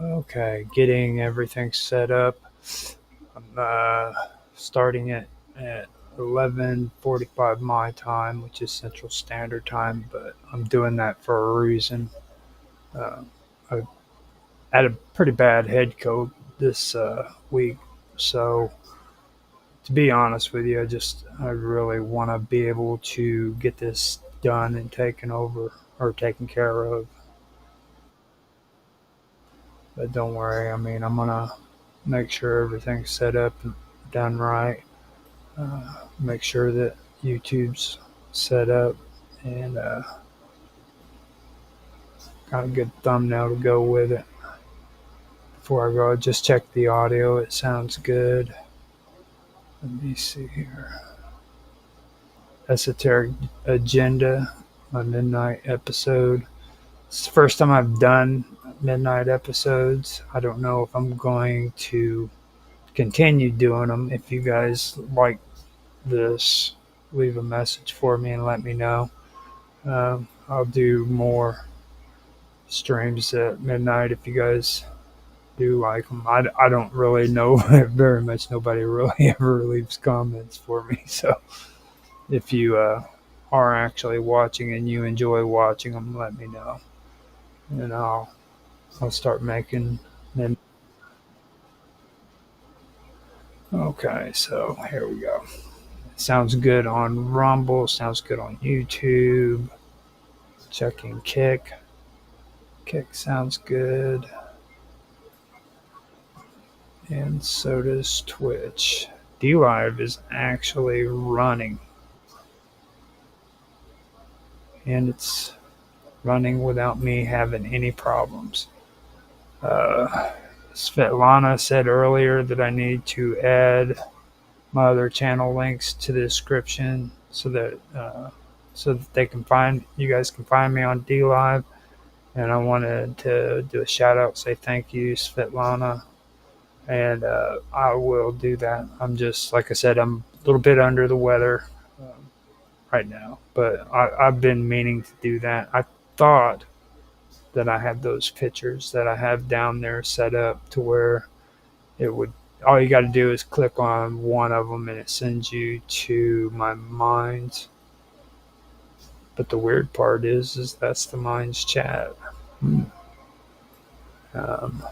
Okay, getting everything set up. I'm starting it at 11:45 my time, which is Central Standard Time, but I'm doing that for a reason. Uh, I had a pretty bad head cold this week, so to be honest with you, I really want to be able to get this done and taken over or taken care of. But don't worry, I mean, I'm gonna make sure everything's set up and done right. Make sure that YouTube's set up and got a good thumbnail to go with it. Before I go, just check the audio. It sounds good. Let me see here. Esoteric Agenda, my midnight episode. It's the first time I've done midnight episodes. I don't know if I'm going to continue doing them. If you guys like this, leave a message for me and let me know. I'll do more streams at midnight if you guys do like them. I don't really know very much. Nobody really ever leaves comments for me. So if you are actually watching and you enjoy watching them, let me know. And I'll start making them. Okay, so here we go. Sounds good on Rumble. Sounds good on YouTube. Checking Kick. Kick sounds good. And so does Twitch. DLive is actually running. And it's running without me having any problems. Svetlana said earlier that I need to add my other channel links to the description so that they can find you guys can find me on DLive. And I wanted to do a shout out, say thank you, Svetlana, and I will do that. I'm just like I said, I'm a little bit under the weather right now, but I've been meaning to do that. I thought that I had those pictures that I have down there set up to where it would. All you got to do is click on one of them, and it sends you to my Minds. But the weird part is that's the Minds chat. Um,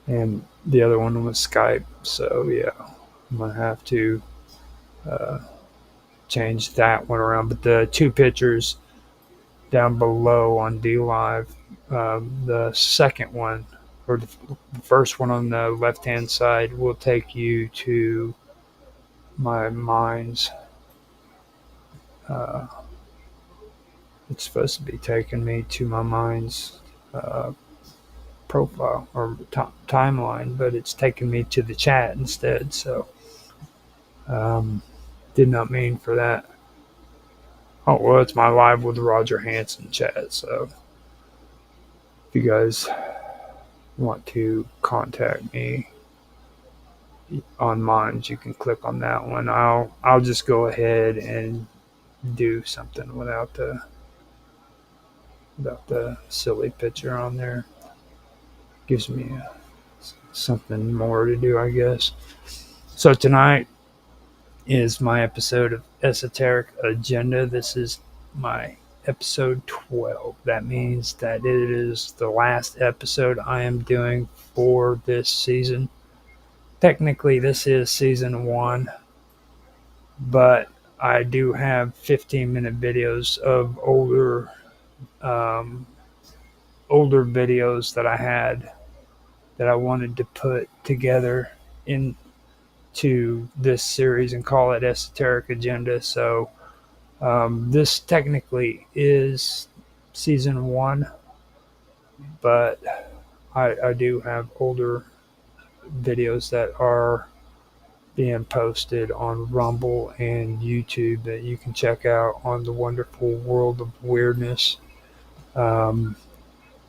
and the other one was Skype. So yeah, I'm gonna have to uh, change that one around. But the two pictures down below on DLive, the second one or the first one on the left hand side will take you to my Minds. Uh, it's supposed to be taking me to my Minds profile or timeline, but it's taking me to the chat instead. So, did not mean for that. Oh, well, it's my Live with Roger Hanson chat. So, if you guys want to contact me on Minds, you can click on that one. I'll just go ahead and do something without the silly picture on there. Gives me something more to do, I guess. So tonight is my episode of Esoteric Agenda. This is my episode 12. That means that it is the last episode I am doing for this season. Technically, this is season 1, but I do have 15-minute videos of older videos that I had that I wanted to put together into this series and call it Esoteric Agenda. So this technically is season 1, but I do have older videos that are being posted on Rumble and YouTube that you can check out on the wonderful world of weirdness.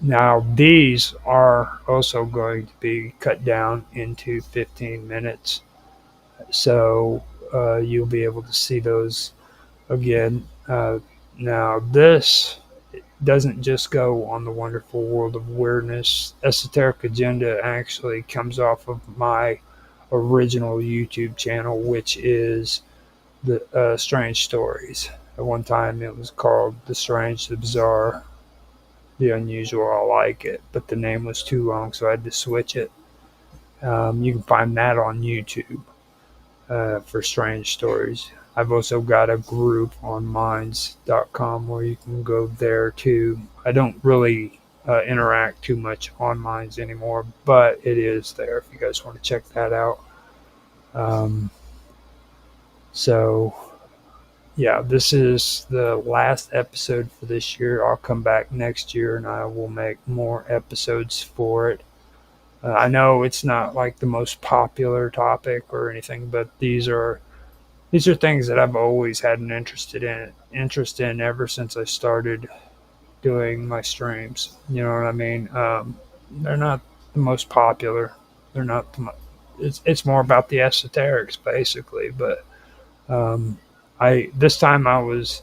Now, these are also going to be cut down into 15 minutes. So you'll be able to see those again. Now, doesn't just go on the wonderful world of weirdness. Esoteric Agenda actually comes off of my original YouTube channel, which is the Strange Stories. At one time, it was called The Strange, the Bizarre, the Unusual. I like it, but the name was too long, so I had to switch it. You can find that on YouTube for Strange Stories. I've also got a group on minds.com where you can go there too. I don't really interact too much on Minds anymore, but it is there if you guys want to check that out. Um, so, yeah, this is the last episode for this year. I'll come back next year and I will make more episodes for it. I know it's not like the most popular topic or anything, but these are things that I've always had an interest in ever since I started doing my streams. You know what I mean? They're not the most popular. They're not. It's more about the esoterics basically. But I this time I was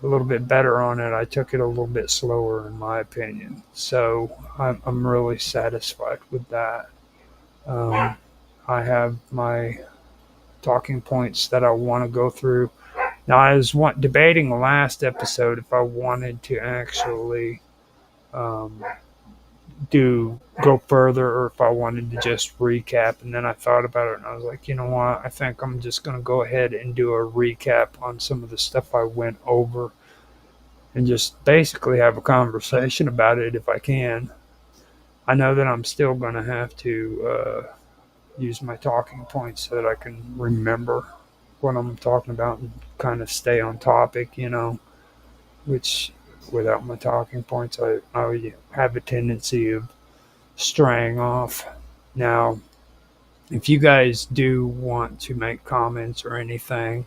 a little bit better on it. I took it a little bit slower, in my opinion. So I'm really satisfied with that. Um, I have my talking points that I want to go through. Now, I was debating the last episode if I wanted to actually um, go further or if I wanted to just recap. And then I thought about it and I was like, you know what? I think I'm just going to go ahead and do a recap on some of the stuff I went over and just basically have a conversation about it if I can. I know that I'm still going to have to use my talking points so that I can remember what I'm talking about and kind of stay on topic, which without my talking points, I have a tendency of straying off. Now, if you guys do want to make comments or anything,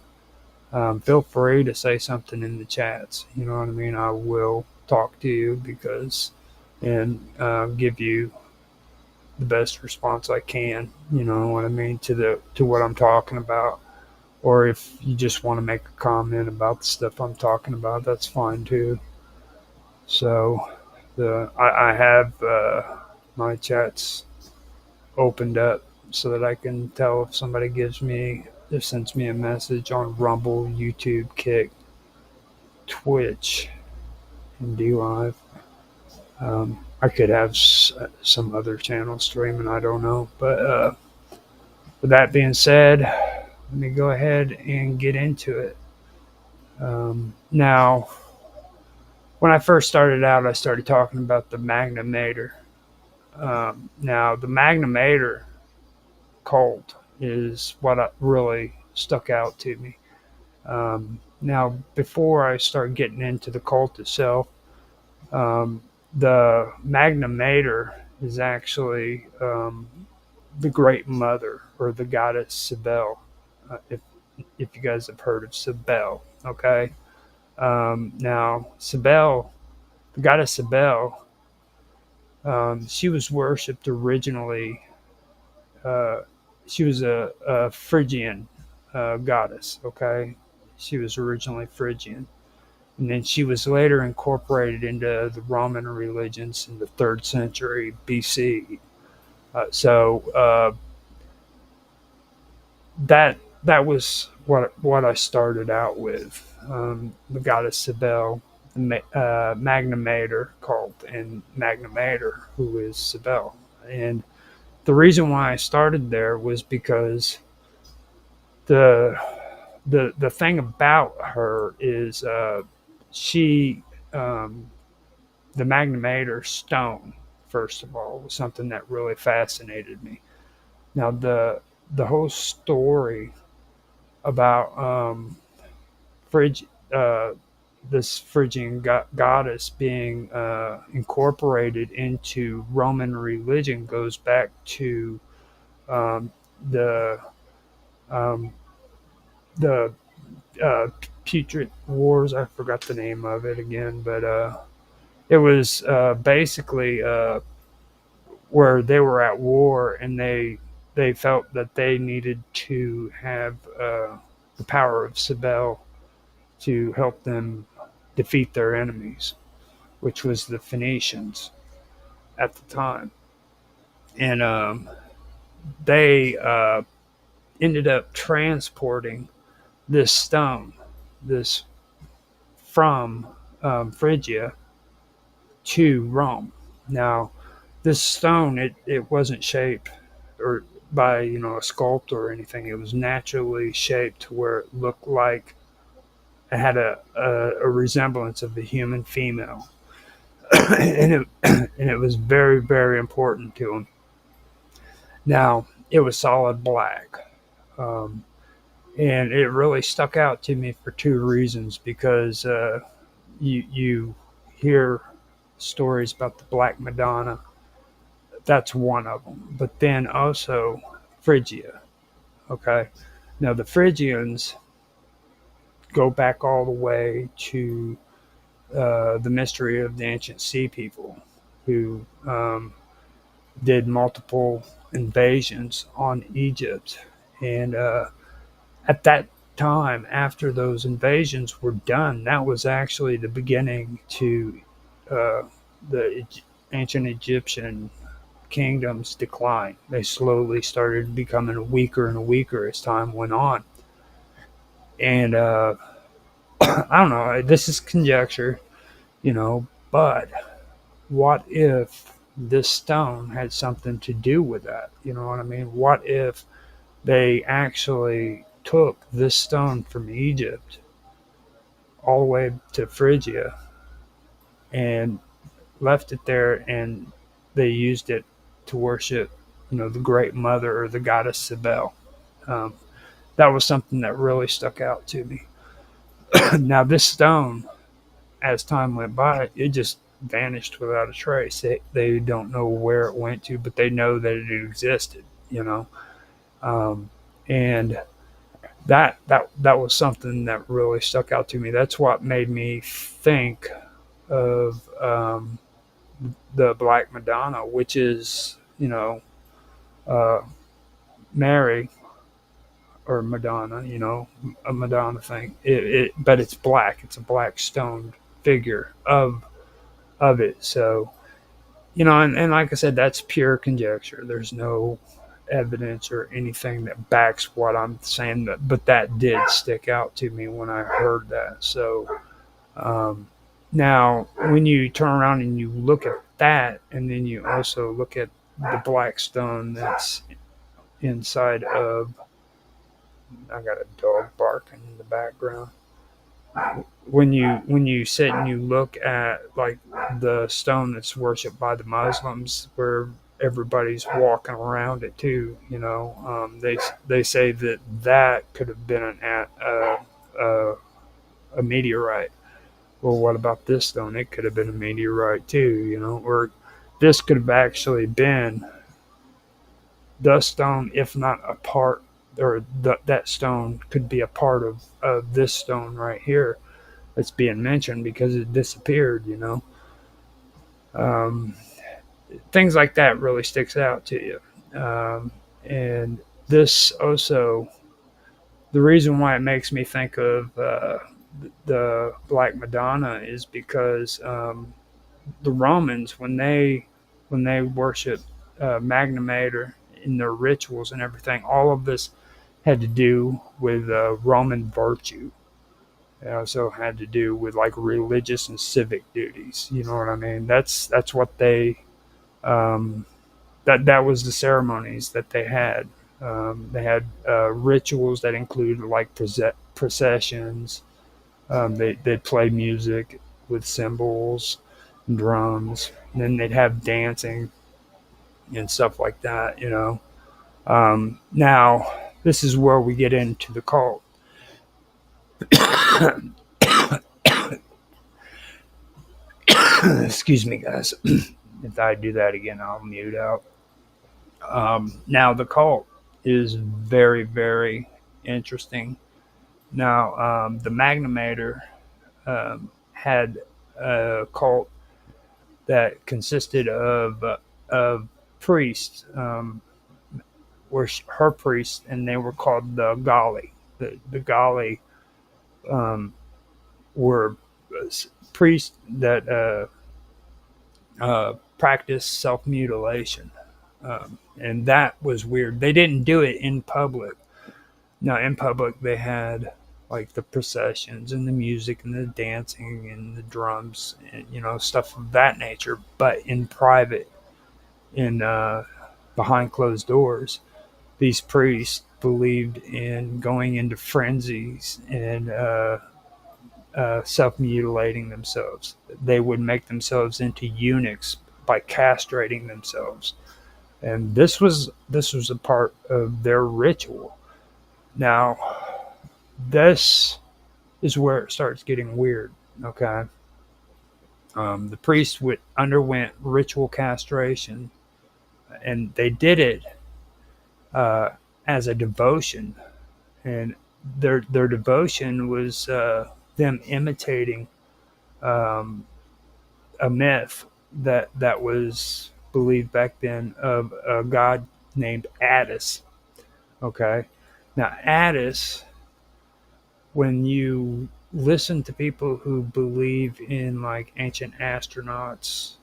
feel free to say something in the chats. You know what I mean? I will talk to you and give you the best response I can. You know what I mean to what I'm talking about. Or if you just want to make a comment about the stuff I'm talking about, that's fine too. So I have my chats opened up so that I can tell if somebody sends me a message on Rumble, YouTube, Kick, Twitch, and DLive. I could have some other channel streaming, I don't know. But with that being said, let me go ahead and get into it. Now, when I first started out, I started talking about the Magna Mater. Now, the Magna Mater cult is what really stuck out to me. Now, before I start getting into the cult itself, the Magna Mater is actually the Great Mother or the goddess Cybele. If you guys have heard of Cybele, okay. Now, Cybele, the goddess Cybele, she was worshipped originally. She was a Phrygian goddess, okay? She was originally Phrygian. And then she was later incorporated into the Roman religions in the 3rd century BC. That was what I started out with. The goddess Cybele, the Magna Mater cult, and Magna Mater, who is Cybele. And the reason why I started there was because the thing about her is she the Magna Mater stone, first of all, was something that really fascinated me. Now the whole story about this Phrygian goddess being incorporated into Roman religion goes back to um, the um, the Putrid Wars. I forgot the name of it again, but it was basically where they were at war and they felt that they needed to have the power of Cybele to help them defeat their enemies. which was the Phoenicians at the time. And they ended up transporting this stone, this from Phrygia to Rome. Now, this stone, it wasn't shaped or by a sculptor or anything. It was naturally shaped to where it looked like it had a resemblance of a human female, and it was very, very important to him. Now, it was solid black. Um, and it really stuck out to me for two reasons, because you hear stories about the Black Madonna. That's one of them. But then also Phrygia. Okay. Now, the Phrygians go back all the way to the mystery of the ancient sea people who did multiple invasions on Egypt. And at that time, after those invasions were done, that was actually the beginning to the ancient Egyptian kingdom's decline. They slowly started becoming weaker and weaker as time went on. And I don't know, this is conjecture, but what if this stone had something to do with that? You know what I mean? What if they actually took this stone from Egypt all the way to Phrygia and left it there, and they used it to worship, the Great Mother or the goddess Cybele? Um, that was something that really stuck out to me. Now, this stone, as time went by, it just vanished without a trace. They don't know where it went to, but they know that it existed, Um, and that was something that really stuck out to me. That's what made me think of the Black Madonna, which is uh, Mary or Madonna, a Madonna thing. But it's black. It's a black stone figure of it. So and like I said, that's pure conjecture. There's no evidence or anything that backs what I'm saying, but that did stick out to me when I heard that. So now, when you turn around and you look at that, and then you also look at the black stone that's inside of, I got a dog barking in the background. When you sit and you look at like the stone that's worshipped by the Muslims, where everybody's walking around it too, they say that could have been a meteorite. Well, what about this stone? It could have been a meteorite too, or this could have actually been the stone, if not a part, or that stone could be a part of this stone right here that's being mentioned, because it disappeared. Um, Things like that really sticks out to you. And this also, the reason why it makes me think of the Black Madonna is because the Romans, when they worship Magna Mater in their rituals and everything, all of this had to do with Roman virtue. It also had to do with like religious and civic duties. You know what I mean? That's what um, that was the ceremonies that they had. They had rituals that included like processions. They'd play music with cymbals and drums, and then they'd have dancing and stuff like that. Now, this is where we get into the cult. Excuse me, guys. If I do that again, I'll mute out. Now, the cult is very, very interesting. Now, the Magna Mater had a cult that consisted of priests, were her priests, and they were called the Galli. The Galli were priests that practiced self-mutilation. And that was weird. They didn't do it in public. No, in public they had like the processions and the music and the dancing and the drums and stuff of that nature. But in private, in behind closed doors, these priests believed in going into frenzies and self-mutilating themselves. They would make themselves into eunuchs by castrating themselves, and this was a part of their ritual. Now, this is where it starts getting weird. Okay, the priests underwent ritual castration, and they did it uh, as a devotion, and their devotion was them imitating um, a myth that was believed back then of a god named Attis. Okay, now Attis, when you listen to people who believe in like ancient astronauts,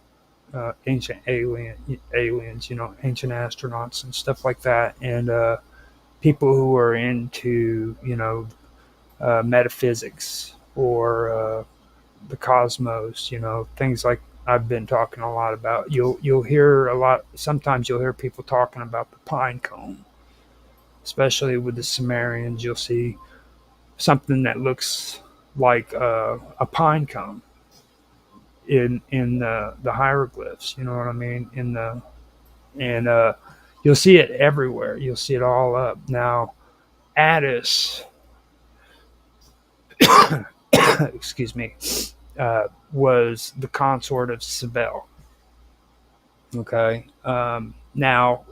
ancient aliens, ancient astronauts and stuff like that, and people who are into metaphysics or the cosmos, things like I've been talking a lot about. You'll hear a lot. Sometimes you'll hear people talking about the pine cone, especially with the Sumerians. You'll see something that looks like a pine cone in the hieroglyphs. You know what I mean? And you'll see it everywhere. You'll see it all up. Now, Attis, excuse me, was the consort of Cybele. Okay. Now,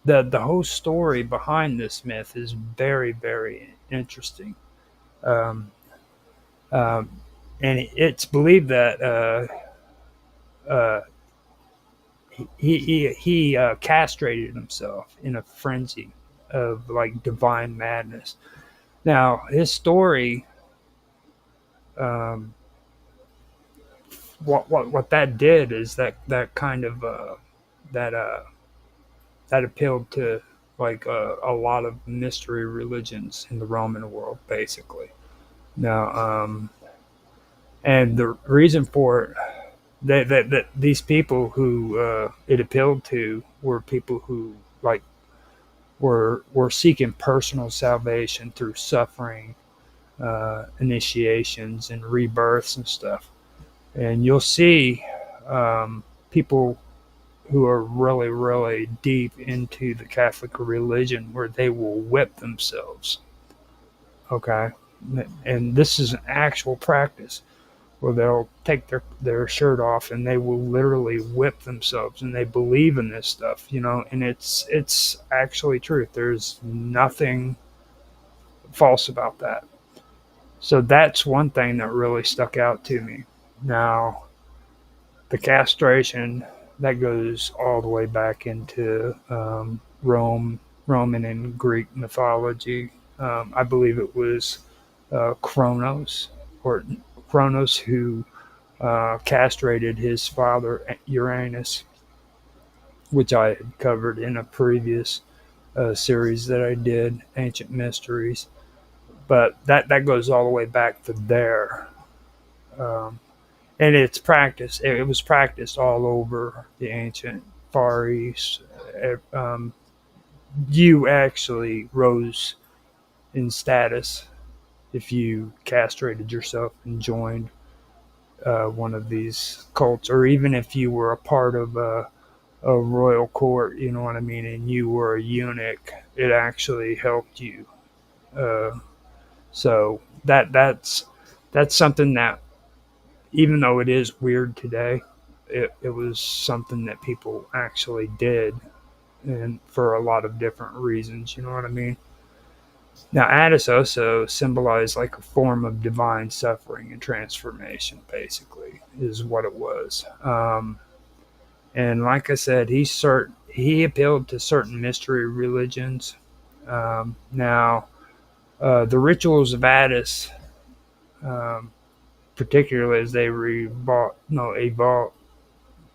the whole story behind this myth is very, very interesting. Um, um, and it's believed that uh, he castrated himself in a frenzy of like divine madness. Now, his story, um, what that did is that kind of that that appealed to like a lot of mystery religions in the Roman world, basically. Now, and the reason for it, that these people who it appealed to were people who like were seeking personal salvation through suffering, initiations, and rebirths and stuff. And you'll see people who are really, really deep into the Catholic religion where they will whip themselves. Okay. And this is an actual practice where they'll take their shirt off and they will literally whip themselves, and they believe in this stuff, and it's actually truth. There's nothing false about that. So that's one thing that really stuck out to me. Now, the castration, that goes all the way back into Roman and Greek mythology. I believe it was Kronos, or Kronos, who castrated his father Uranus, which I had covered in a previous series that I did, Ancient Mysteries. But that goes all the way back to there. Um, and it's practiced. It was practiced all over the ancient Far East. You actually rose in status if you castrated yourself and joined one of these cults, or even if you were a part of a royal court, you know what I mean, and you were a eunuch, it actually helped you. Uh, so that's something that, even though it is weird today, it was something that people actually did, and for a lot of different reasons. You know what I mean? Now, Attis also symbolized like a form of divine suffering and transformation, basically, is what it was. And like I said, he appealed to certain mystery religions. Now, the rituals of Attis, um, particularly as they evolved.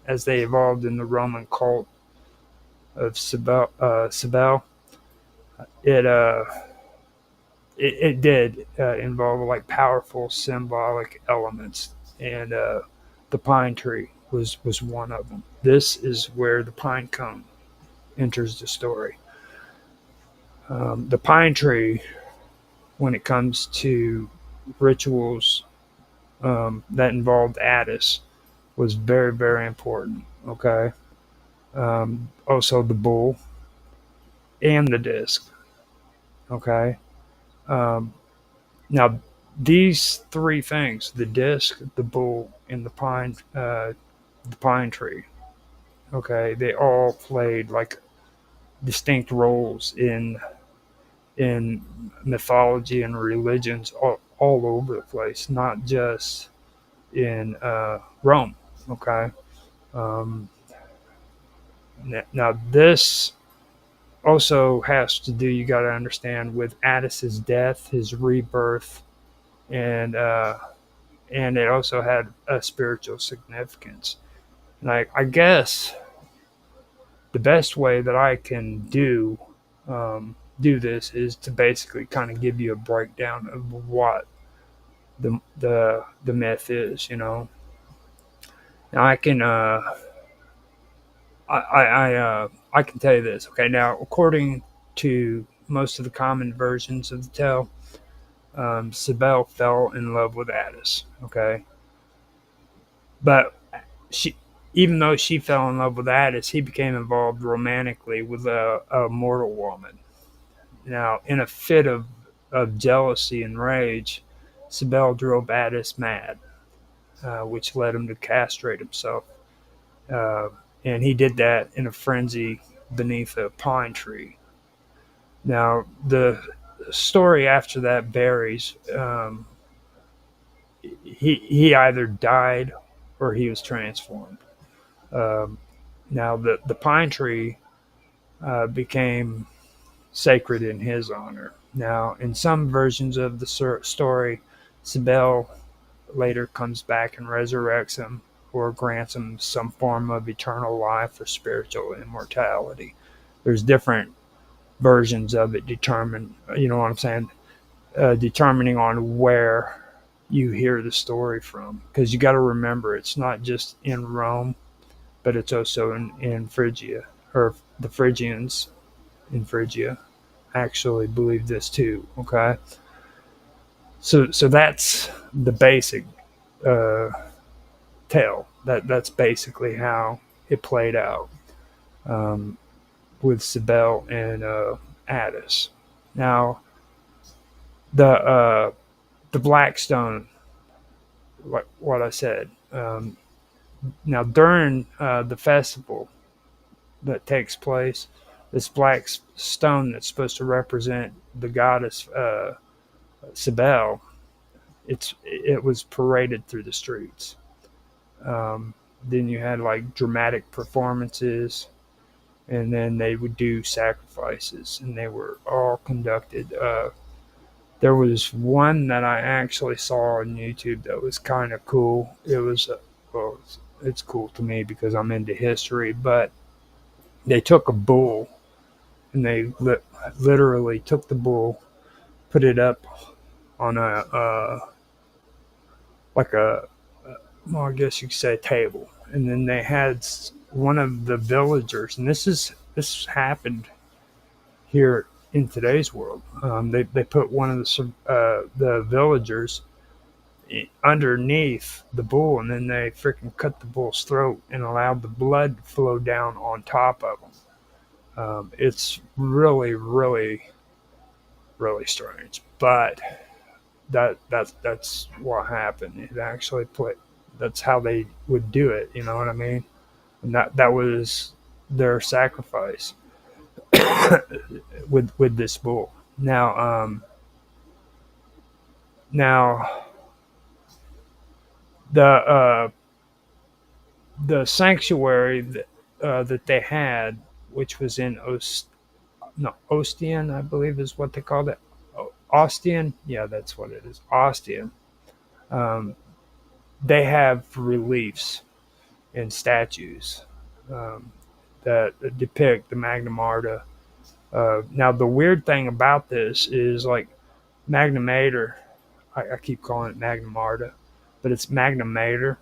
as they evolved in the Roman cult of Cybele, it it did involve like powerful symbolic elements, and the pine tree was one of them. This is where the pine cone enters the story. The pine tree, when it comes to rituals that involved Addis, was very, very important. Okay. Also, the bull and the disc. Okay. Um, Now, these three things, the disc, the bull, and the pine tree, okay, they all played like distinct roles in mythology and religions all over the place, not just in Rome. Okay. Um, Now, this also has to do, you got to understand, with Attis's death, his rebirth, and and it also had a spiritual significance. And I guess the best way that I can do this is to basically kind of give you a breakdown of what the myth is. Now I can tell you this. Okay, now according to most of the common versions of the tale, Cybele fell in love with Attis. Okay, but she, even though she fell in love with Attis, he became involved romantically with a mortal woman. Now, in a fit of jealousy and rage, Cybele drove Attis mad, which led him to castrate himself. Uh, and he did that in a frenzy beneath a pine tree. Now, the story after that varies. He either died or he was transformed. Um, Now, the pine tree became sacred in his honor. Now, in some versions of the story, Cybele later comes back and resurrects him or grants him some form of eternal life or spiritual immortality. There's different versions of it determined, you know what I'm saying, determining on where you hear the story from. Because you got to remember, it's not just in Rome, but it's also in Phrygia, or the Phrygians in Phrygia actually believe this too. Okay, so that's the basic uh, tale. That's basically how it played out um, with Cybele and Attis. Now the black stone, what I said. Now during the festival that takes place, this black stone that's supposed to represent the goddess Cybele, it was paraded through the streets. Then you had like dramatic performances, and then they would do sacrifices, and they were all conducted. There was one that I actually saw on YouTube that was kind of cool. It was, well, it's cool to me because I'm into history, but they took a bull and they literally took the bull, put it up on like a, well, I guess you could say a table, and then they had one of the villagers, and this happened here in today's world. They put one of the villagers underneath the bull, and then they freaking cut the bull's throat and allowed the blood to flow down on top of him. It's really, really, really strange, but that's what happened. It actually put that's how they would do it. You know what I mean? And that was their sacrifice with this bull. Now the sanctuary that they had, which was in Ostian, I believe is what they called it. Ostian, yeah, that's what it is. Ostian. Um, they have reliefs and statues that depict the Magna Mater. Now, the weird thing about this is like Magna Mater, I keep calling it Magna Mater, but it's Magna Mater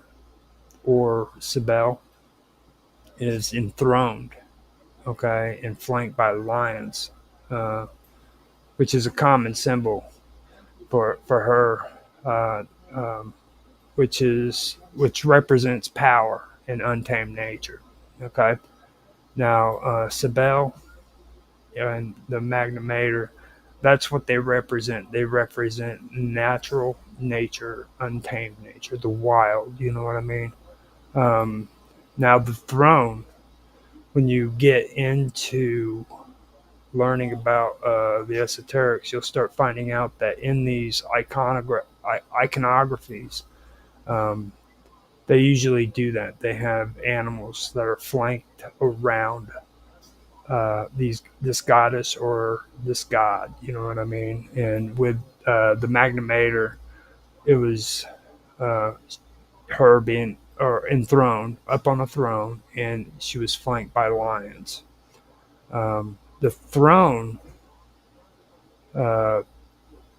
or Cybele is enthroned, okay, and flanked by lions, uh, which is a common symbol for her, uh, um, which represents power and untamed nature. Okay, now Cybele and the Magna Mater, that's what they represent. They represent natural nature, untamed nature, the wild. You know what I mean? Um, Now the throne, when you get into learning about the esoterics, you'll start finding out that in these iconographies, um, they usually do that. They have animals that are flanked around this goddess or this god. You know what I mean? And with the Magna Mater, it was uh, her being or enthroned up on a throne, and she was flanked by lions. The throne uh,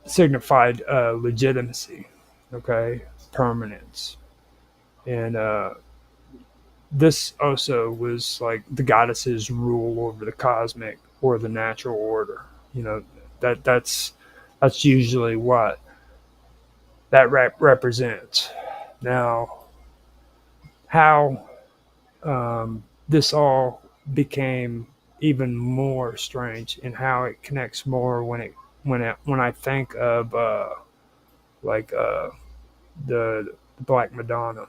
signified legitimacy, okay, permanence, and this also was like the goddess's rule over the cosmic or the natural order. You know that's usually what that represents. Now, how this all became even more strange, and how it connects more when I think of like the Black Madonna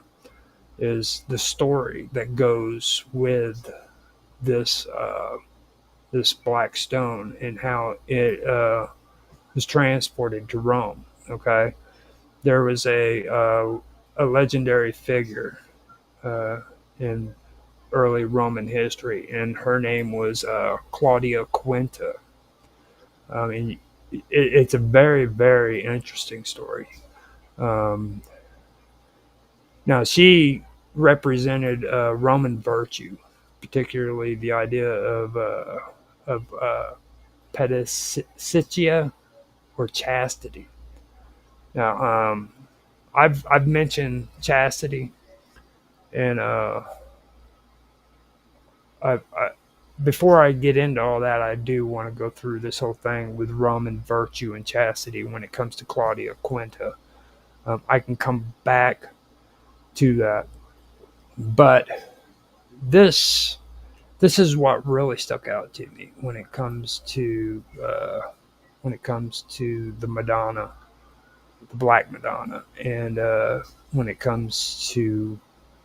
is the story that goes with this this black stone and how it was transported to Rome. Okay, there was a legendary figure uh, in early Roman history, and her name was Claudia Quinta. And it's a very, very interesting story. Um, Now, she represented Roman virtue, particularly the idea of pedicitia or chastity. Now, I've mentioned chastity, and I before I get into all that, I do want to go through this whole thing with Roman virtue and chastity when it comes to Claudia Quinta. I can come back to that, but this this is what really stuck out to me when it comes to the Madonna, the Black Madonna, and when it comes to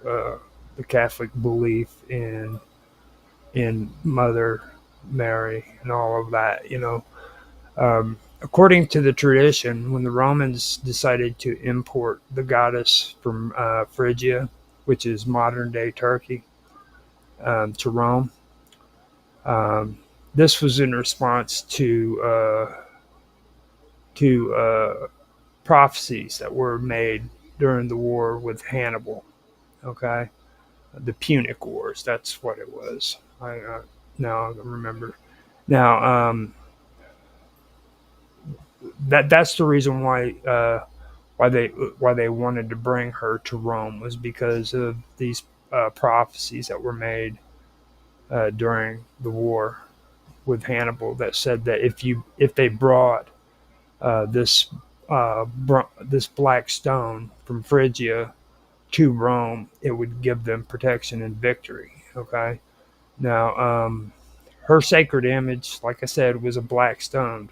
uh, the Catholic belief in Mother Mary and all of that. According to the tradition, when the Romans decided to import the goddess from Phrygia, which is modern day Turkey, to Rome, um, this was in response to prophecies that were made during the war with Hannibal. Okay, the Punic Wars. That's what it was. I now I remember. Now that's the reason why they wanted to bring her to Rome was because of these prophecies that were made during the war with Hannibal that said that if they brought this this black stone from Phrygia to Rome, it would give them protection and victory. Okay. Now, her sacred image, like I said, was a black stone,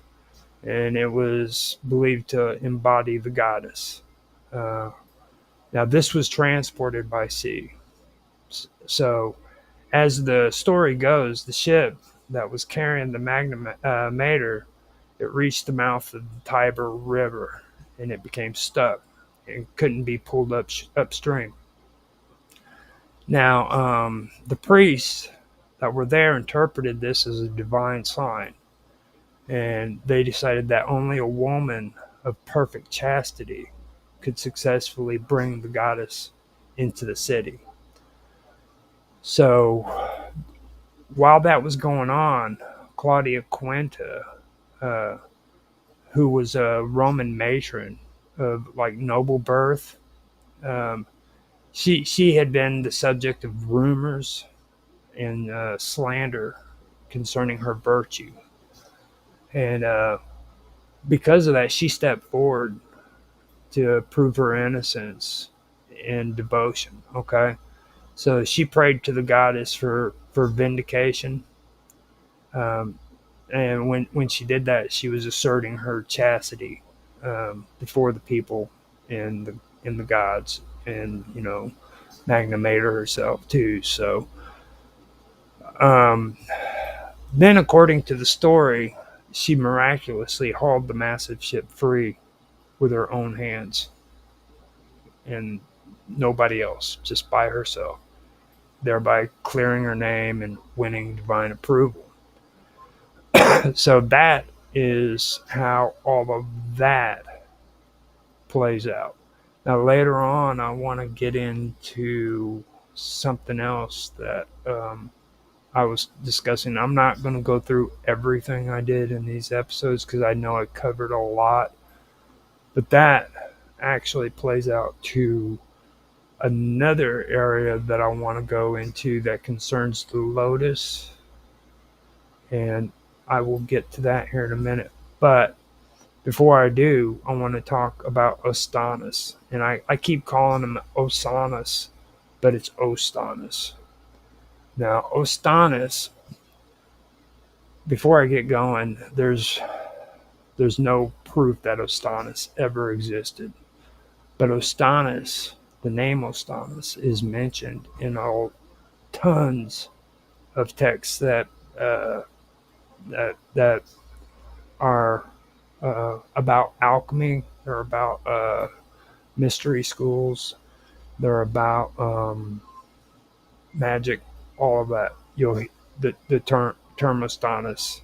and it was believed to embody the goddess. Uh, Now, this was transported by sea. So, as the story goes, the ship that was carrying the Magna Mater, it reached the mouth of the Tiber River, and it became stuck and couldn't be pulled upstream. Now, the priests that were there interpreted this as a divine sign, and they decided that only a woman of perfect chastity could successfully bring the goddess into the city. So while that was going on, Claudia Quinta, uh, who was a Roman matron of like noble birth, um, she had been the subject of rumors and slander concerning her virtue, and because of that, she stepped forward to prove her innocence in devotion. Okay, so she prayed to the goddess for vindication. Um, and when she did that, she was asserting her chastity before the people and the gods, and Magna Mater herself too. So um, then, according to the story, she miraculously hauled the massive ship free with her own hands and nobody else, just by herself, thereby clearing her name and winning divine approval. So that is how all of that plays out. Now, later on, I want to get into something else that I was discussing. I'm not going to go through everything I did in these episodes because I know I covered a lot, but that actually plays out to another area that I want to go into that concerns the lotus, and I will get to that here in a minute. But before I do, I want to talk about Ostanus. And I keep calling him Osanus, but it's Ostanus. Now, Ostanus, before I get going, there's no proof that Ostanus ever existed. But Ostanus, the name Ostanus, is mentioned in all tons of texts that that are about alchemy. They're about mystery schools. They're about magic. All of that. The term Ostanus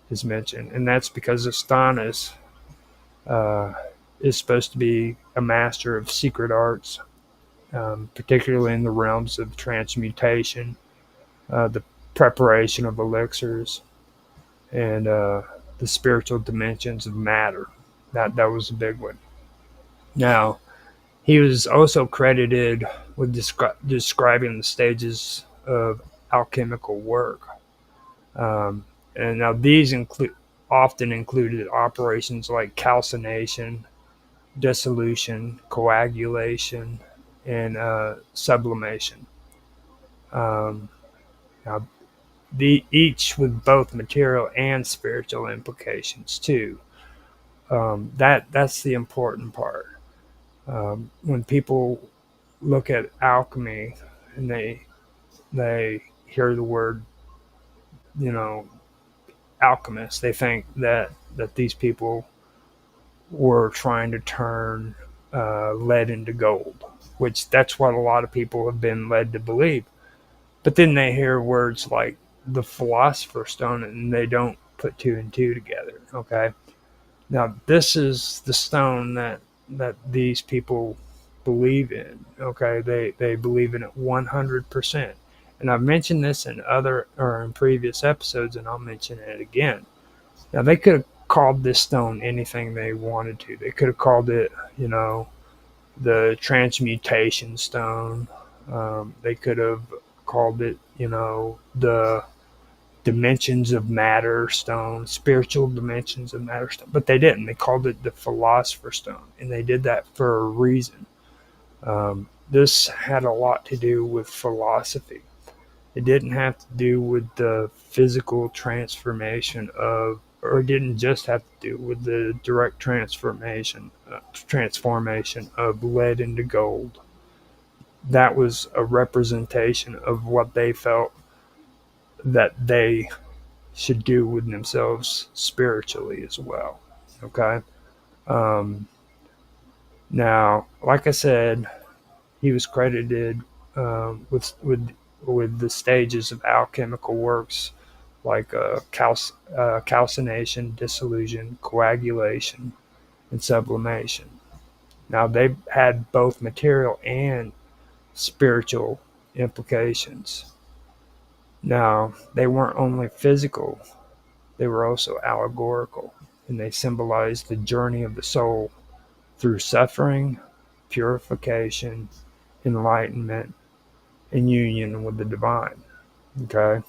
is mentioned, and that's because Ostanus is supposed to be a master of secret arts, particularly in the realms of transmutation, the preparation of elixirs, and the spiritual dimensions of matter. That was a big one. Now, he was also credited with describing the stages of alchemical work. And now these often included operations like calcination, dissolution, coagulation, and sublimation. Um, Now, each with both material and spiritual implications too. That's the important part. When people look at alchemy and they hear the word, you know, alchemist, they think that these people were trying to turn lead into gold, which that's what a lot of people have been led to believe. But then they hear words like the Philosopher's Stone and they don't put two and two together. Okay. Now, this is the stone that these people believe in. Okay. They believe in it 100%. And I've mentioned this in previous episodes, and I'll mention it again. Now, they could have called this stone anything they wanted to. They could have called it, the transmutation stone. They could have called it, the dimensions of matter stone, spiritual dimensions of matter stone, but they didn't. They called it the Philosopher's Stone, and they did that for a reason. This had a lot to do with philosophy. It didn't have to do with the physical transformation or it didn't just have to do with the direct transformation of lead into gold. That was a representation of what they felt that they should do with themselves spiritually as well. Okay. Now, like I said, he was credited with the stages of alchemical works like calcination, dissolution, coagulation, and sublimation. Now, they had both material and spiritual implications. Now, they weren't only physical, they were also allegorical, and they symbolized the journey of the soul through suffering, purification, enlightenment, and union with the divine. Okay?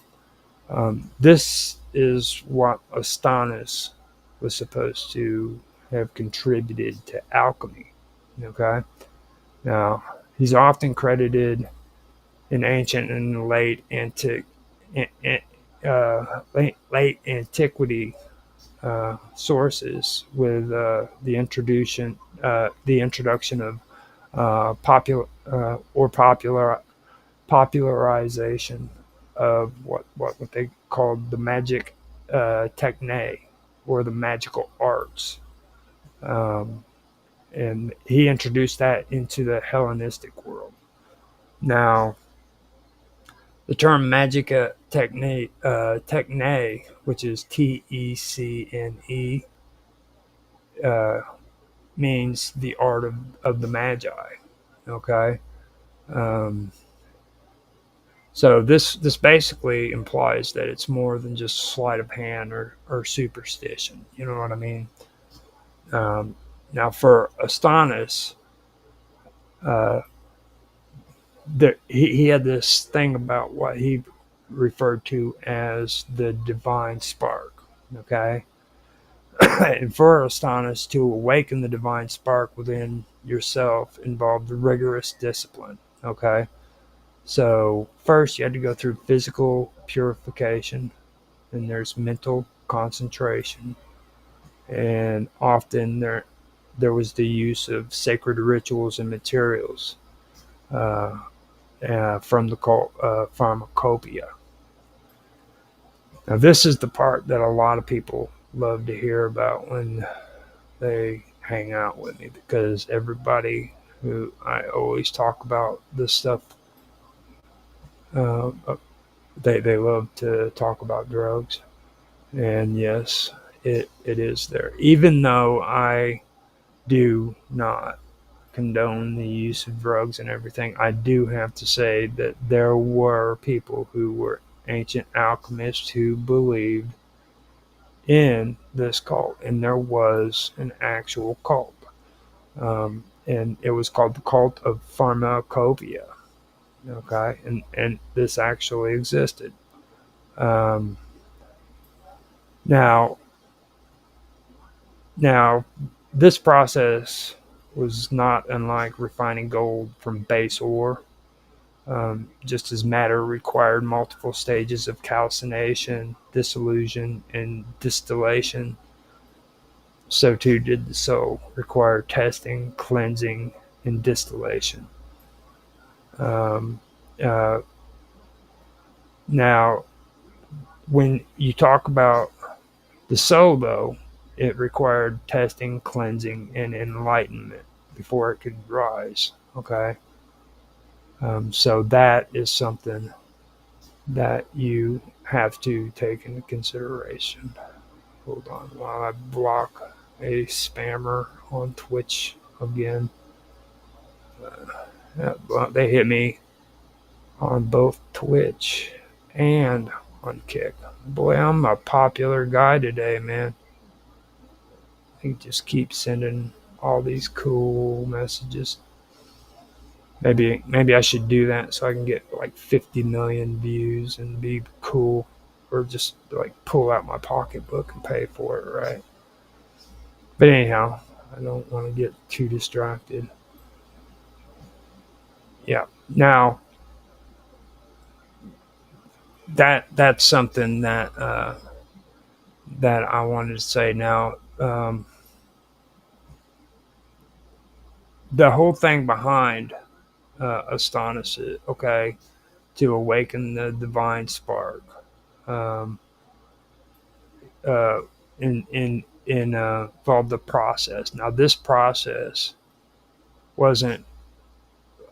This is what Astonis was supposed to have contributed to alchemy. Okay? Now, he's often credited in ancient and late antiquity sources with the introduction of popularization of what they called the magic techne, or the magical arts. Um, and he introduced that into the Hellenistic world. Now, the term magica techne, which is Tecne, means the art of the magi. Okay, um, so this basically implies that it's more than just sleight of hand or superstition. You know what I mean? Now, for Astonis, uh, he had this thing about what he referred to as the divine spark. Okay, and for Astonis, to awaken the divine spark within yourself involved rigorous discipline. Okay, so first you had to go through physical purification, and there's mental concentration, and often there was the use of sacred rituals and materials uh, from the pharmacopoeia. Now, this is the part that a lot of people love to hear about when they hang out with me, because everybody who I always talk about this stuff, uh, they love to talk about drugs. And yes, it is there. Even though I do not condone the use of drugs and everything, I do have to say that there were people who were ancient alchemists who believed in this cult, and there was an actual cult, and it was called the cult of pharmacopoeia. Okay, and this actually existed. Um, now, now, this process was not unlike refining gold from base ore. Just as matter required multiple stages of calcination, dissolution, and distillation, so too did the soul require testing, cleansing, and distillation. Um, uh, Now, when you talk about the soul, though, it required testing, cleansing, and enlightenment before it could rise. Okay, so that is something that you have to take into consideration. Hold on while I block a spammer on Twitch again. They hit me on both Twitch and on Kick. Boy, I'm a popular guy today, man. He just keeps sending all these cool messages. Maybe I should do that so I can get like 50 million views and be cool, or just like pull out my pocketbook and pay for it, right? But anyhow, I don't want to get too distracted. Yeah. Now, that's something that I wanted to say. Now, the whole thing behind Astonish, okay, to awaken the divine spark, um, uh, in involved the process. Now, this process wasn't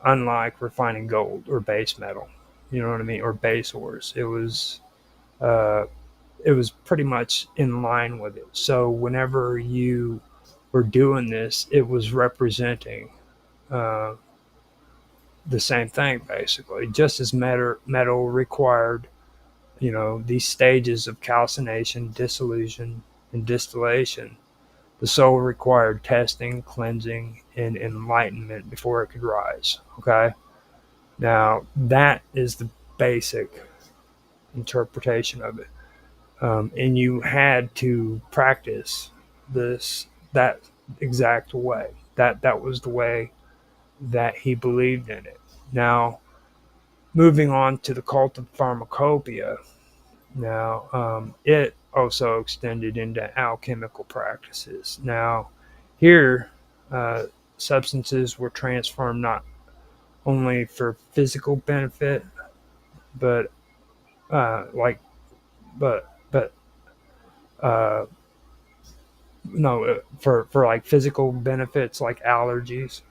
unlike refining gold or base metal. You know what I mean, or base ores. Uh, it was pretty much in line with it. So whenever you were doing this, it was representing uh, the same thing basically. Just as metal required, these stages of calcination, dissolution, and distillation, the soul required testing, cleansing, and enlightenment before it could rise. Okay? Now, that is the basic interpretation of it. And you had to practice that exact way. That was the way that he believed in it. Now, moving on to the cult of pharmacopoeia, now it also extended into alchemical practices. Now, here, substances were transformed not only for physical benefit, but like, but uh, no, for like physical benefits like allergies,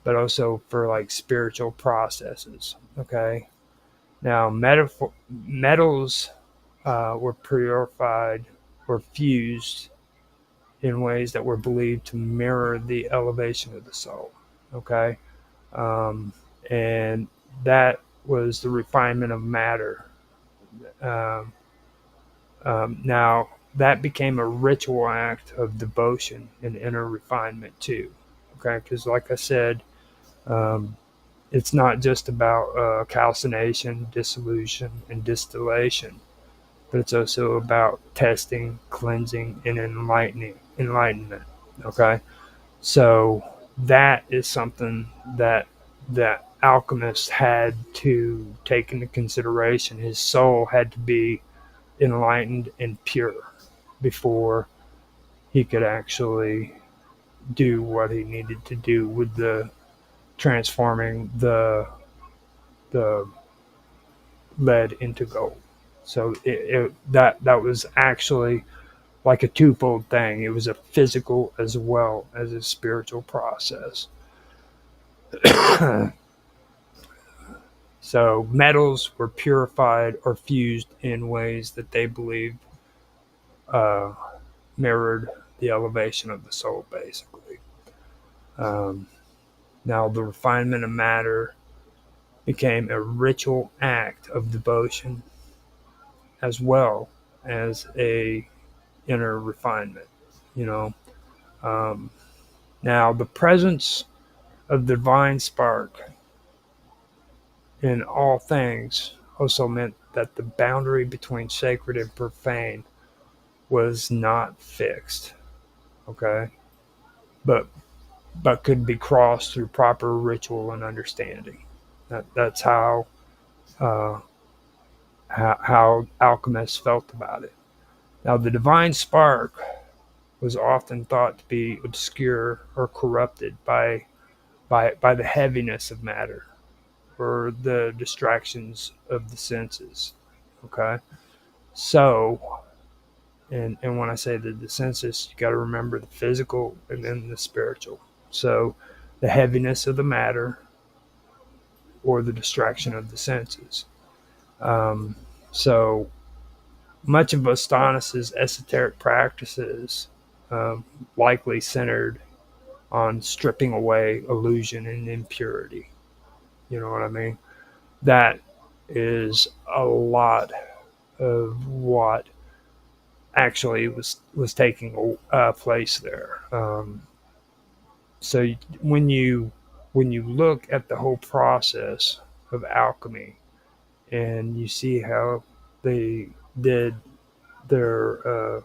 but also for like spiritual processes. Okay. Now, metals were purified or fused in ways that were believed to mirror the elevation of the soul. Okay. Um, and that was the refinement of matter. Um, now, that became a ritual act of devotion and inner refinement, too. Okay. Because, like I said, um, it's not just about calcination, dissolution, and distillation, but it's also about testing, cleansing, and enlightenment. Okay, so that is something that alchemist had to take into consideration. His soul had to be enlightened and pure before he could actually do what he needed to do with the transforming the lead into gold. So that was actually like a twofold thing. It was a physical as well as a spiritual process. So metals were purified or fused in ways that they believed uh, mirrored the elevation of the soul, basically. Um, Now, the refinement of matter became a ritual act of devotion as well as a inner refinement. You know, um, now the presence of the divine spark in all things also meant that the boundary between sacred and profane was not fixed. Okay, but could be crossed through proper ritual and understanding. That's uh, how alchemists felt about it. Now, the divine spark was often thought to be obscure or corrupted by the heaviness of matter or the distractions of the senses. Okay, so and when I say the senses, you got to remember the physical and then the spiritual. So, the heaviness of the matter or the distraction of the senses. Um, so much of Astonis's esoteric practices um, likely centered on stripping away illusion and impurity. You know what I mean? That is a lot of what actually was taking place there. So when you look at the whole process of alchemy and you see how they did their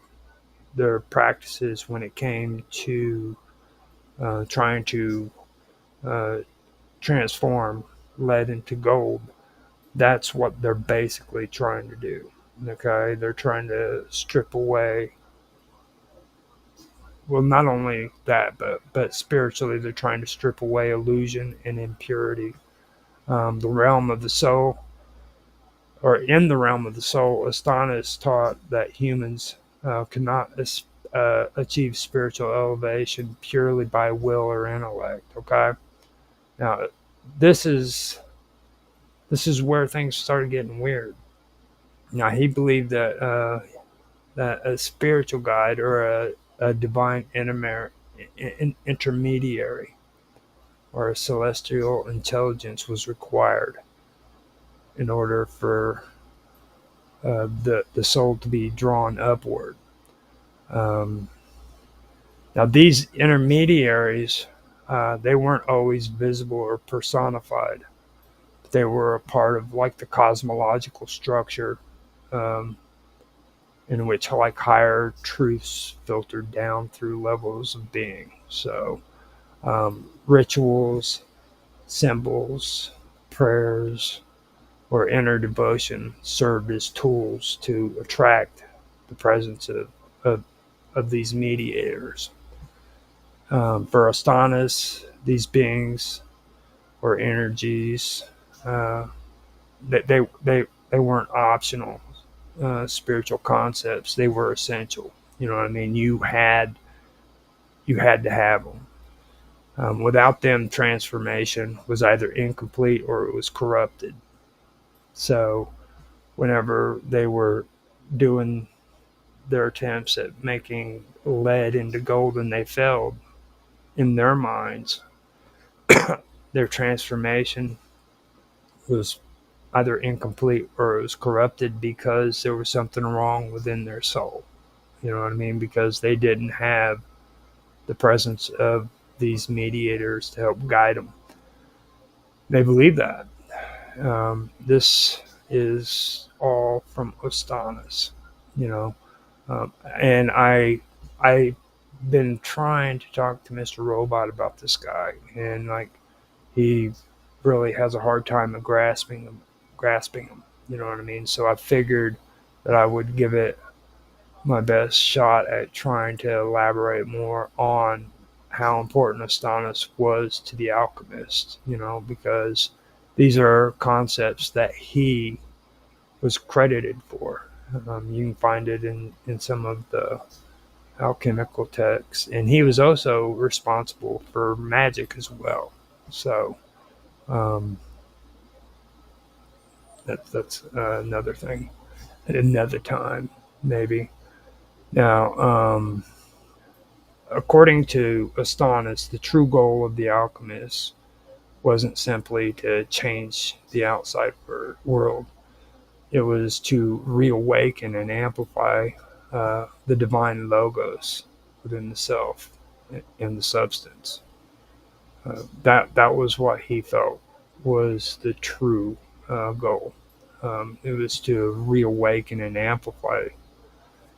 their practices when it came to trying to uh, transform lead into gold, that's what they're basically trying to do. Okay, they're trying to strip away. Well, not only that, but spiritually, they're trying to strip away illusion and impurity. The realm of the soul, or in the realm of the soul, Astonis taught that humans cannot achieve spiritual elevation purely by will or intellect. Okay, now this is this is where things started getting weird. Now he believed that a spiritual guide or a divine intermediary or a celestial intelligence was required in order for the soul to be drawn upward. Um, Now, these intermediaries, they weren't always visible or personified. They were a part of like the cosmological structure, um, in which like higher truths filtered down through levels of being. So, rituals, symbols, prayers, or inner devotion served as tools to attract the presence of, of these mediators. For Astanas, these beings or energies, uh, they weren't optional spiritual concepts. They were essential. You know what I mean? You had to have them. Without them, transformation was either incomplete or it was corrupted. So whenever they were doing their attempts at making lead into gold and they failed in their minds, their transformation was either incomplete or it was corrupted because there was something wrong within their soul. You know what I mean? Because they didn't have the presence of these mediators to help guide them. They believe that. This is all from Ostanas, you know. And I've been trying to talk to Mr. Robot about this guy, and like he really has a hard time of grasping them. You know what I mean? So I figured that I would give it my best shot at trying to elaborate more on how important Astanas was to the alchemist, you know, because these are concepts that he was credited for. You can find it in some of the alchemical texts, and he was also responsible for magic as well. So um, that's another thing at another time, maybe. Now, according to Astanas, the true goal of the alchemists wasn't simply to change the outside world. It was to reawaken and amplify the divine logos within the self and the substance. That was what he felt was the true goal. It was to reawaken and amplify,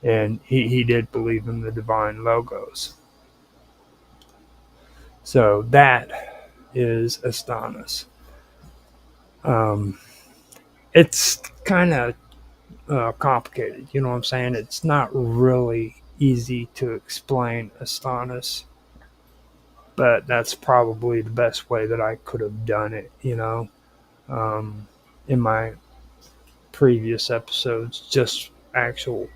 and he did believe in the divine logos. So that is Astanas. Um, it's kind of complicated, you know what I'm saying? It's not really easy to explain Astanas, but that's probably the best way that I could have done it, you know. Um, in my previous episodes, just actual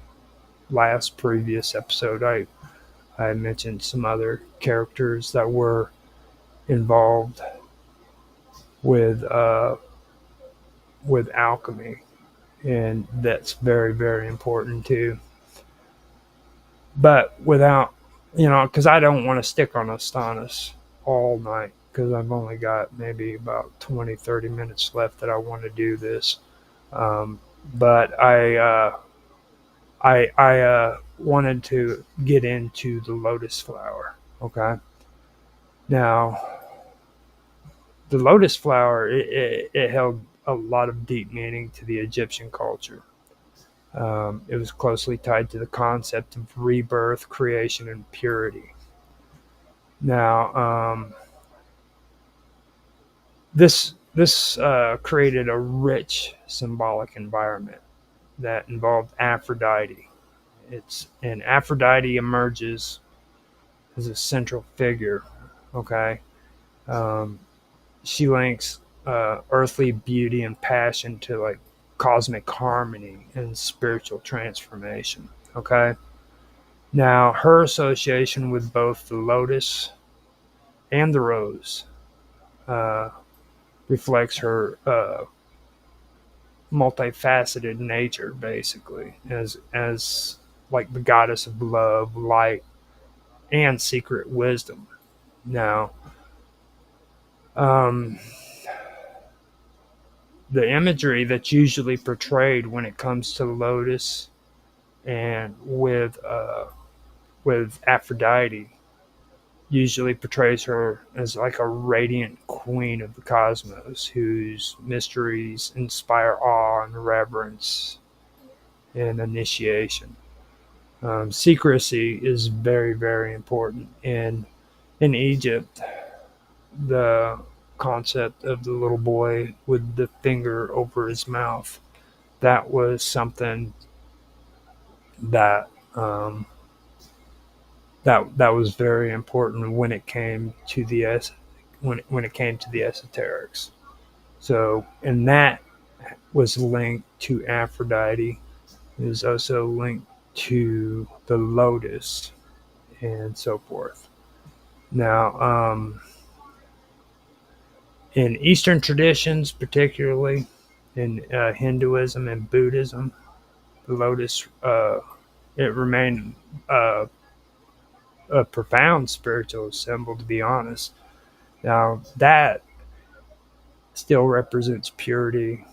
last previous episode, I mentioned some other characters that were involved with with alchemy, and that's very very important too. But without, you know, because I don't want to stick on Astanas all night because I've only got maybe about 20-30 minutes left that I want to do this. But I wanted to get into the lotus flower. Okay, now the lotus flower it held a lot of deep meaning to the Egyptian culture. It was closely tied to the concept of rebirth, creation, and purity. Now, this created a rich symbolic environment that involved Aphrodite. And Aphrodite emerges as a central figure. Okay, um, she links earthly beauty and passion to like cosmic harmony and spiritual transformation. Okay, now her association with both the lotus and the rose uh, reflects her multifaceted nature, basically, as like the goddess of love, light, and secret wisdom. Now, Um, the imagery that's usually portrayed when it comes to Lotus and with Aphrodite usually portrays her as like a radiant queen of the cosmos whose mysteries inspire awe and reverence and initiation. Secrecy is very, very important. And in Egypt, the concept of the little boy with the finger over his mouth, that was something that that was very important when it came to when it came to the esoterics. So, and that was linked to Aphrodite. It was also linked to the lotus and so forth. Now, in Eastern traditions, particularly in Hinduism and Buddhism, the lotus it remained a profound spiritual symbol, to be honest. Now, that still represents purity,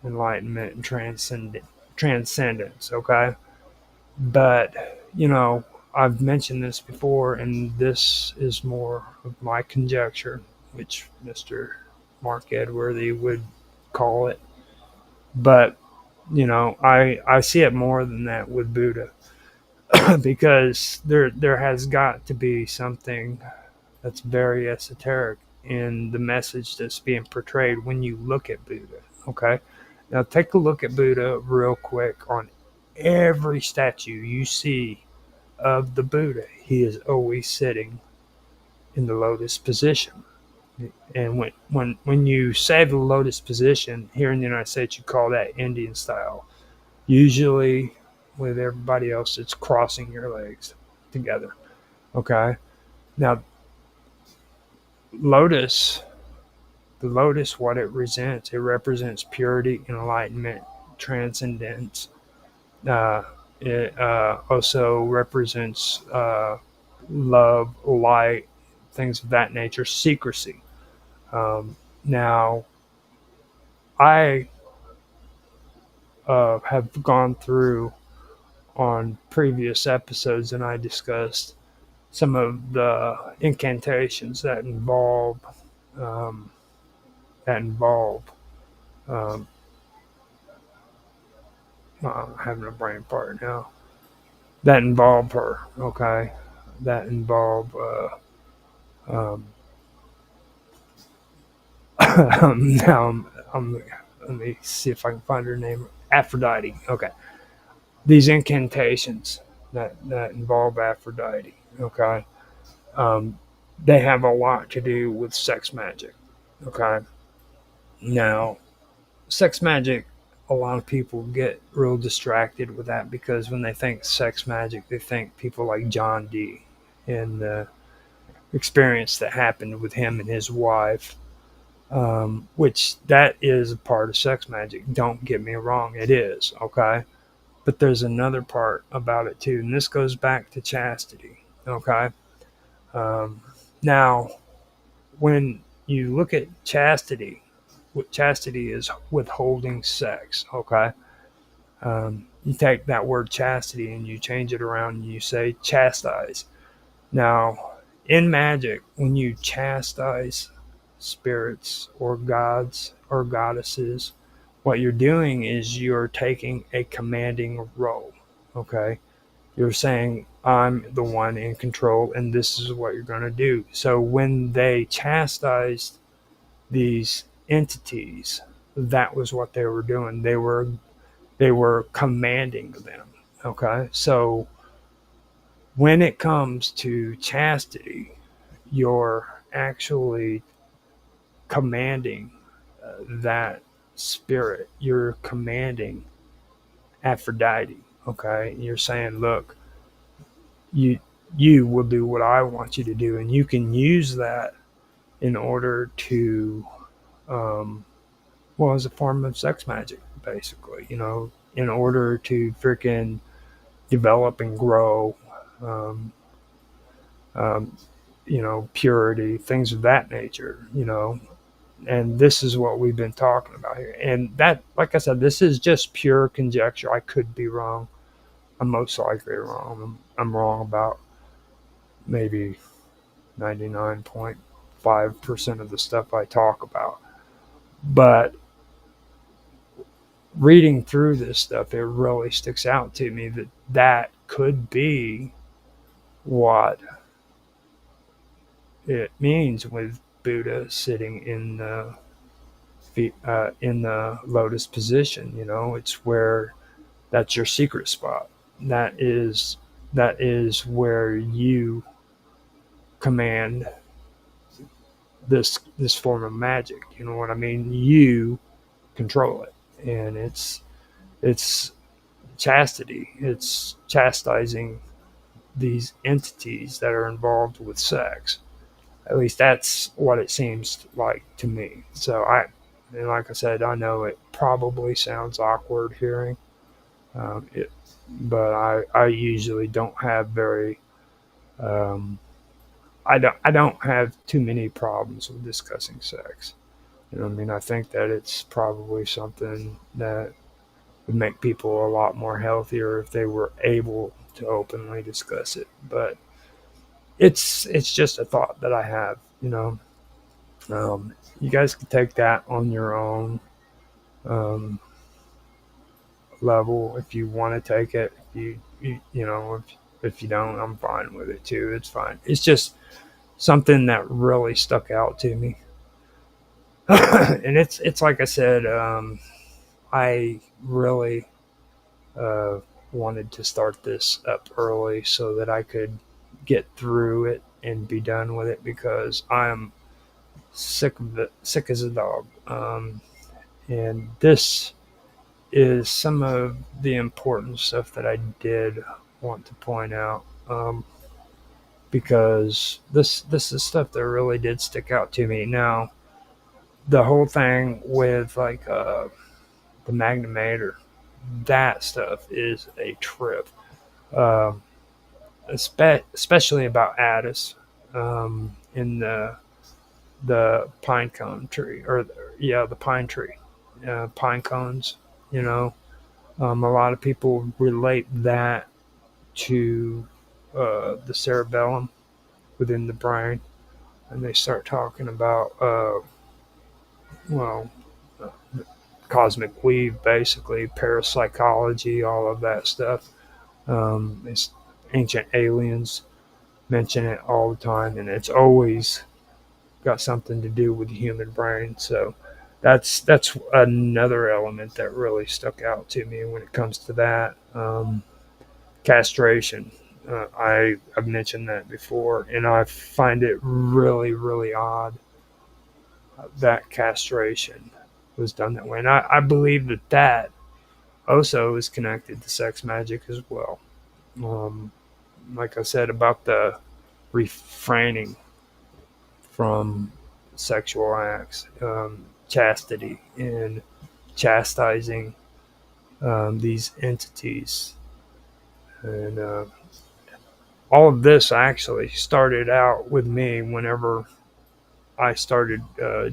enlightenment, and transcendence, okay? But, I've mentioned this before, and this is more of my conjecture, which Mr. Mark Edworthy would call it. But, I see it more than that with Buddha because there has got to be something that's very esoteric in the message that's being portrayed when you look at Buddha. Okay, now take a look at Buddha real quick. On every statue you see of the Buddha, he is always sitting in the lotus position. And when you say the lotus position here in the United States, you call that Indian style. Usually, with everybody else, it's crossing your legs together. Okay, now lotus the lotus, what it represents purity, enlightenment, transcendence. It also represents love, light, things of that nature, secrecy. Now, I have gone through on previous episodes and I discussed some of the incantations um, that involve um, having a brain fart now. That involve her, okay? That involve um, now let me see if I can find her name. Aphrodite. Okay, these incantations that involve Aphrodite. Okay, um, they have a lot to do with sex magic. Okay, now sex magic. A lot of people get real distracted with that because when they think sex magic, they think people like John Dee and the experience that happened with him and his wife, which that is a part of sex magic. Don't get me wrong, it is, okay? But there's another part about it too, and this goes back to chastity, okay? Um, Now, when you look at chastity, what chastity is withholding sex, okay? You take that word chastity and you change it around and you say chastise. Now, in magic, when you chastise spirits or gods or goddesses, what you're doing is you're taking a commanding role. Okay. You're saying, I'm the one in control and this is what you're going to do. So when they chastised these entities, that was what they were doing. They were commanding them. Okay. So when it comes to chastity, you're actually commanding that spirit. You're commanding Aphrodite. Okay, and you're saying, look, you you will do what I want you to do, and you can use that in order to, well, as a form of sex magic, basically. In order to freaking develop and grow. Um, um, purity, things of that nature. And this is what we've been talking about here. And that, like I said, this is just pure conjecture. I could be wrong. I'm most likely wrong. I'm wrong about maybe 99.5% of the stuff I talk about. But reading through this stuff, it really sticks out to me that could be what it means with Buddha sitting in the lotus position. It's where that's your secret spot. That is where you command this form of magic. You know what I mean? You control it, and it's chastity. It's chastising these entities that are involved with sex. At least that's what it seems like to me. And like I said, I know it probably sounds awkward hearing it, but I usually don't have very I don't have too many problems with discussing sex. You know what I mean? I think that it's probably something that would make people a lot more healthier if they were able to openly discuss it. But it's just a thought that I have. You guys can take that on your own um, level if you want to take it. If you don't, I'm fine with it too. It's fine. It's just something that really stuck out to me. And it's like I said, I really wanted to start this up early so that I could get through it and be done with it, because I'm sick of it, sick as a dog. And this is some of the important stuff that I did want to point out, because this is stuff that really did stick out to me. Now, the whole thing with like the Magnamator, that stuff is a trip, um, especially about Addis, in the pine cone tree, or yeah, the pine tree, pine cones. You know, a lot of people relate that to the cerebellum within the brain, and they start talking about well, cosmic weave, basically parapsychology, all of that stuff. It's ancient aliens mention it all the time, and it's always got something to do with the human brain. So that's another element that really stuck out to me when it comes to that. Castration. I've mentioned that before, and I find it really, really odd that castration was done that way. And I believe that also is connected to sex magic as well. Um, like I said about the refraining from sexual acts, chastity, and chastising these entities. And all of this actually started out with me whenever I started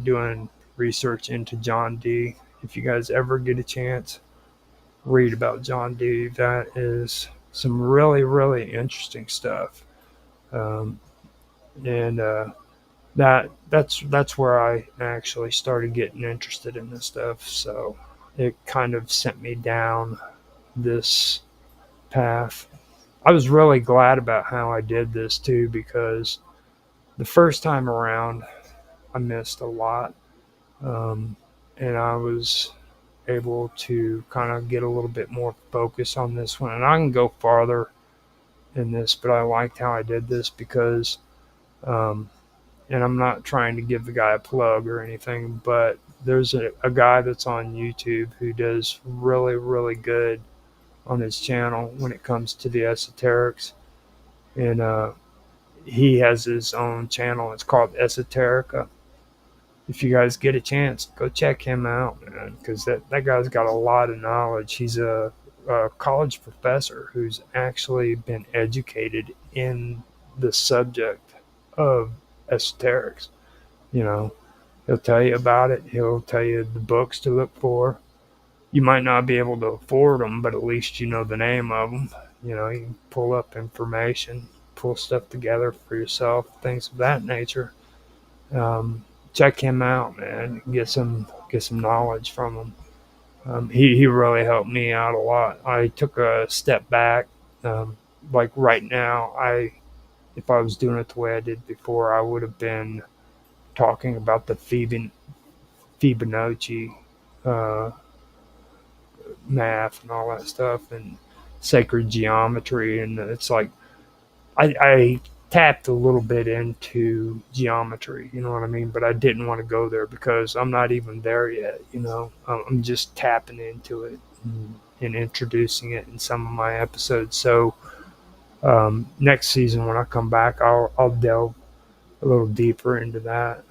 doing research into John Dee. If you guys ever get a chance, read about John Dee. That is some really, really interesting stuff. Um, and that's where I actually started getting interested in this stuff. So it kind of sent me down this path. I was really glad about how I did this too, because the first time around I missed a lot, um, and I was able to kind of get a little bit more focus on this one. And I can go farther in this, but I liked how I did this because, um, and I'm not trying to give the guy a plug or anything, but there's a guy that's on YouTube who does really, really good on his channel when it comes to the esoterics. And he has his own channel. It's called Esoterica. If you guys get a chance, go check him out, man, because that guy's got a lot of knowledge. He's a college professor who's actually been educated in the subject of esoterics. You know, he'll tell you about it. He'll tell you the books to look for. You might not be able to afford them, but at least you know the name of them. You know, you can pull up information, pull stuff together for yourself, things of that nature. Um, Check him out, man. Get some knowledge from him. He really helped me out a lot. I took a step back. Um, like right now, if I was doing it the way I did before, I would have been talking about the Fibonacci uh, math and all that stuff and sacred geometry, and it's like I tapped a little bit into geometry, you know what I mean? But I didn't want to go there because I'm not even there yet, you know. I'm just tapping into it and introducing it in some of my episodes. So next season when I come back, I'll delve a little deeper into that.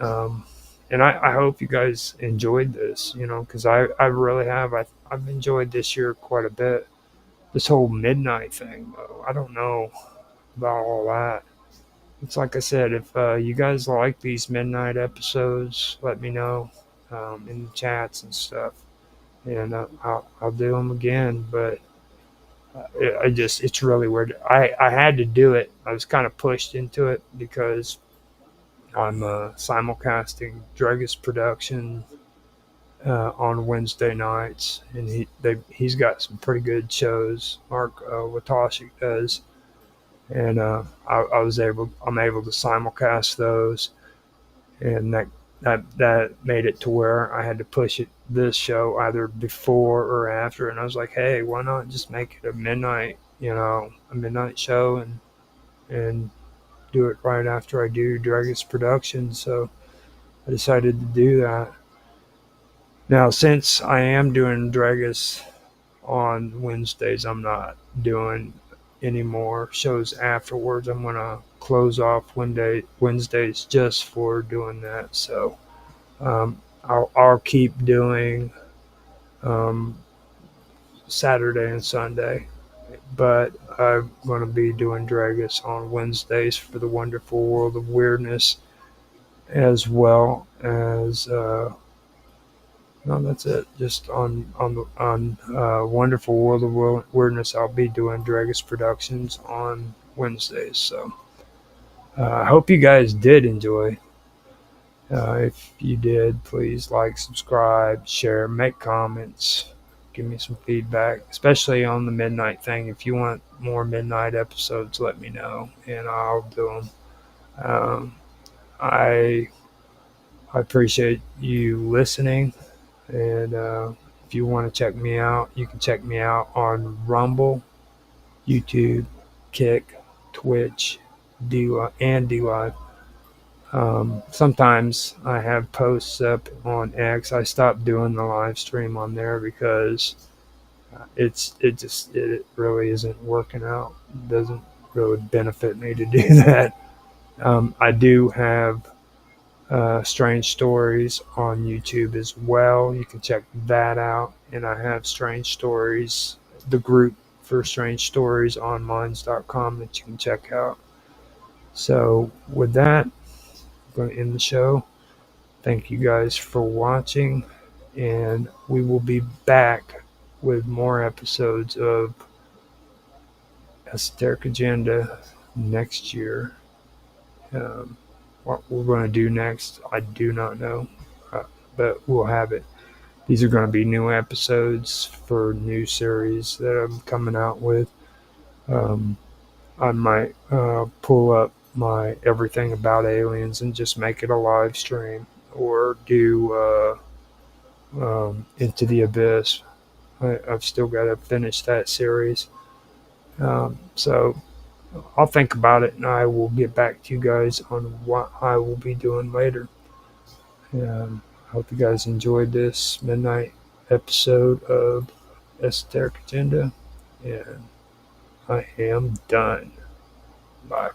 And I hope you guys enjoyed this, you know, because I really have. I've enjoyed this year quite a bit. This whole midnight thing, though, I don't know about all that. It's like I said, if you guys like these midnight episodes, let me know in the chats and stuff, and I'll do them again. But it's really weird. I had to do it. I was kind of pushed into it because I'm simulcasting Dragus production on Wednesday nights, and he's got some pretty good shows. Mark Watashi does, and I'm able to simulcast those, and that made it to where I had to push this show either before or after, and I was like, hey, why not just make it a midnight show, and do it right after I do Dragus production. So I decided to do that. Now, since I am doing Dragus on Wednesdays, I'm not doing any more shows afterwards. I'm going to close off Wednesdays just for doing that. So I'll keep doing Saturday and Sunday, but I'm going to be doing Dragus on Wednesdays for the Wonderful World of Weirdness, as well as no, that's it. Just on Wonderful World of Weirdness, I'll be doing Dragus Productions on Wednesdays. So I hope you guys did enjoy. If you did, please like, subscribe, share, make comments, give me some feedback, especially on the midnight thing. If you want more midnight episodes, let me know, and I'll do them. I appreciate you listening. And if you want to check me out, you can check me out on Rumble, YouTube, Kick, Twitch, and DLive. Sometimes I have posts up on X. I stopped doing the live stream on there because it really isn't working out. It doesn't really benefit me to do that. I do have Strange Stories on YouTube as well. You can check that out. And I have Strange Stories, the group for Strange Stories on minds.com that you can check out. So with that, I'm going to end the show. Thank you guys for watching, and we will be back with more episodes of Esoteric Agenda next year. What we're going to do next, I do not know, but we'll have it. These are going to be new episodes for new series that I'm coming out with. I might pull up my Everything About Aliens and just make it a live stream, or do Into the Abyss. I've still got to finish that series. So I'll think about it, and I will get back to you guys on what I will be doing later. I hope you guys enjoyed this midnight episode of Esoteric Agenda, and I am done. Bye.